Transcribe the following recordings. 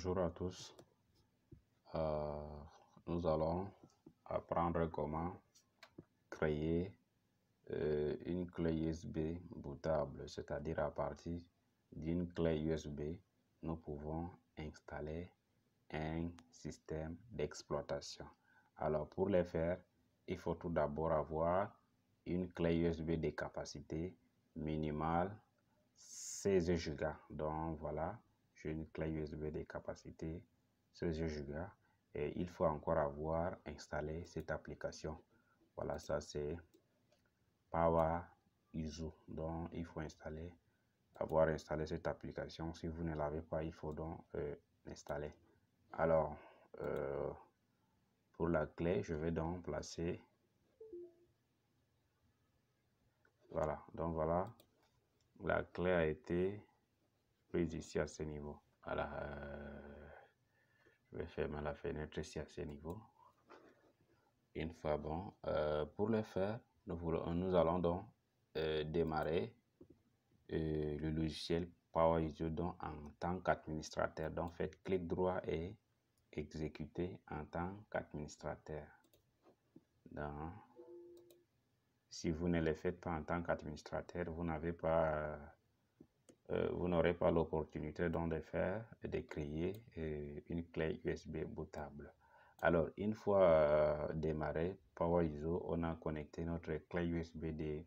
Bonjour à tous. Nous allons apprendre comment créer une clé USB bootable, c'est-à-dire à partir d'une clé USB, nous pouvons installer un système d'exploitation. Alors pour le faire, il faut tout d'abord avoir une clé USB de capacité minimale 16 Go. Donc voilà, j'ai une clé USB de capacité 16 Go et il faut encore avoir installé cette application. Voilà, ça c'est PowerISO. Donc il faut avoir installé cette application. Si vous ne l'avez pas, il faut donc l'installer. Alors pour la clé, je vais donc placer, voilà, donc voilà, la clé a été prise ici à ce niveau. Voilà, je vais fermer la fenêtre ici à ce niveau. Une fois bon, pour le faire, nous allons donc démarrer le logiciel PowerISO donc en tant qu'administrateur. Donc faites clic droit et exécuter en tant qu'administrateur. Si vous ne le faites pas en tant qu'administrateur, vous n'aurez pas l'opportunité donc de créer une clé USB bootable. Alors, une fois démarré PowerISO, on a connecté notre clé USB de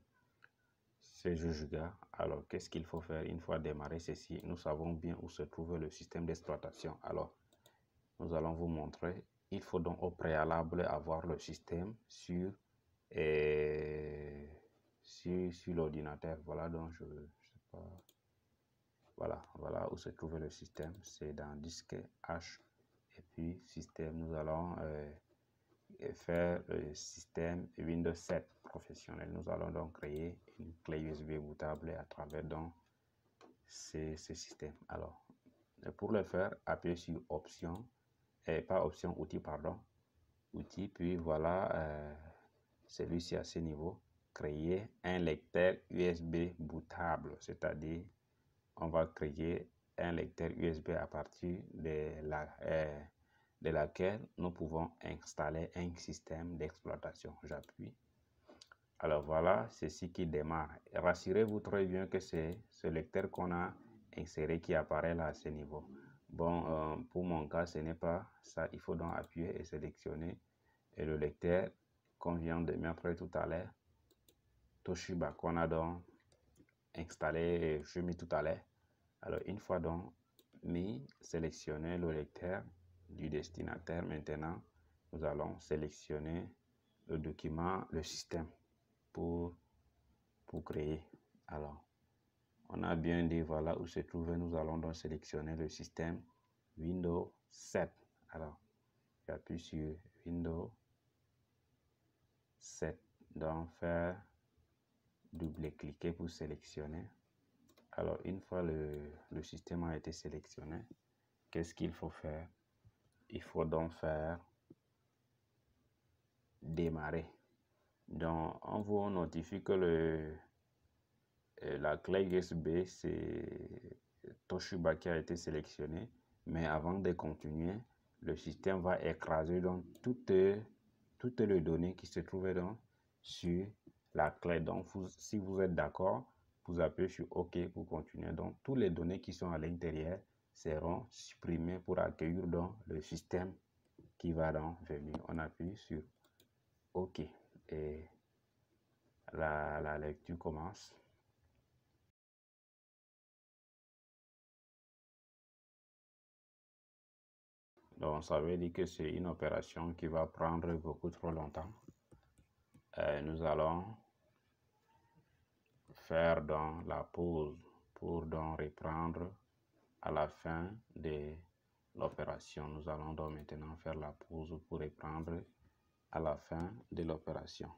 16 Go. Alors, qu'est-ce qu'il faut faire une fois démarré ceci? Nous savons bien où se trouve le système d'exploitation. Alors, nous allons vous montrer. Il faut donc au préalable avoir le système sur l'ordinateur. Voilà, donc je sais pas. Voilà où se trouve le système. C'est dans disque H et puis système. Nous allons faire le système Windows 7 professionnel. Nous allons donc créer une clé USB bootable à travers donc ce système. Alors, pour le faire, appuyez sur option, pas option, outil, pardon, outil, puis voilà, celui-ci à ce niveau, créer un lecteur USB bootable, c'est-à-dire on va créer un lecteur USB à partir de laquelle nous pouvons installer un système d'exploitation. J'appuie. Alors voilà, c'est ce qui démarre. Rassurez-vous très bien que c'est ce lecteur qu'on a inséré qui apparaît là à ce niveau. Bon, pour mon cas, ce n'est pas ça. Il faut donc appuyer et sélectionner et le lecteur qu'on vient de mettre tout à l'heure, Toshiba, qu'on a donc installé, je mis tout à l'heure. Alors, une fois donc sélectionner le lecteur du destinataire, maintenant, nous allons sélectionner le document, le système pour créer. Alors, on a bien dit, voilà où se trouve, nous allons donc sélectionner le système Windows 7. Alors, j'appuie sur Windows 7, donc faire double-cliquer pour sélectionner. Alors, une fois le système a été sélectionné, qu'est-ce qu'il faut faire? Il faut donc faire démarrer. Donc, on vous notifie que la clé USB, c'est Toshiba qui a été sélectionné. Mais avant de continuer, le système va écraser donc toutes les données qui se trouvaient donc sur la clé. Donc, si vous êtes d'accord, vous appuyez sur OK pour continuer. Donc, toutes les données qui sont à l'intérieur seront supprimées pour accueillir donc le système qui va donc venir. On appuie sur OK et la lecture commence. Donc, ça veut dire que c'est une opération qui va prendre beaucoup trop longtemps. Nous allons faire donc la pause pour donc reprendre à la fin de l'opération. Nous allons donc maintenant faire la pause pour reprendre à la fin de l'opération.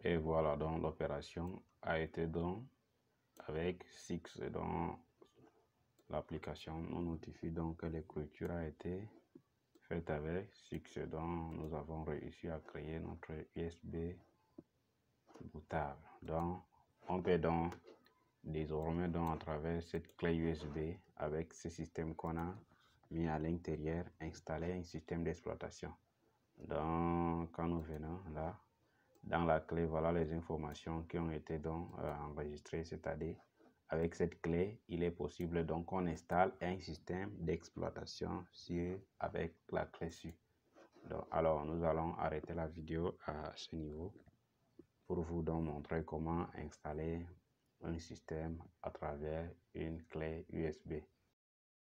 Et voilà, donc l'opération a été donc avec 6 dans l'application. On notifie donc que l'écriture a été fait avec succès. Donc, nous avons réussi à créer notre USB bootable. Donc, on peut donc désormais à travers cette clé USB avec ce système qu'on a mis à l'intérieur, installer un système d'exploitation. Donc, quand nous venons là, dans la clé, voilà les informations qui ont été donc enregistrées, c'est-à-dire avec cette clé, il est possible donc qu'on installe un système d'exploitation avec la clé sur. Donc, alors, nous allons arrêter la vidéo à ce niveau pour vous donc montrer comment installer un système à travers une clé USB.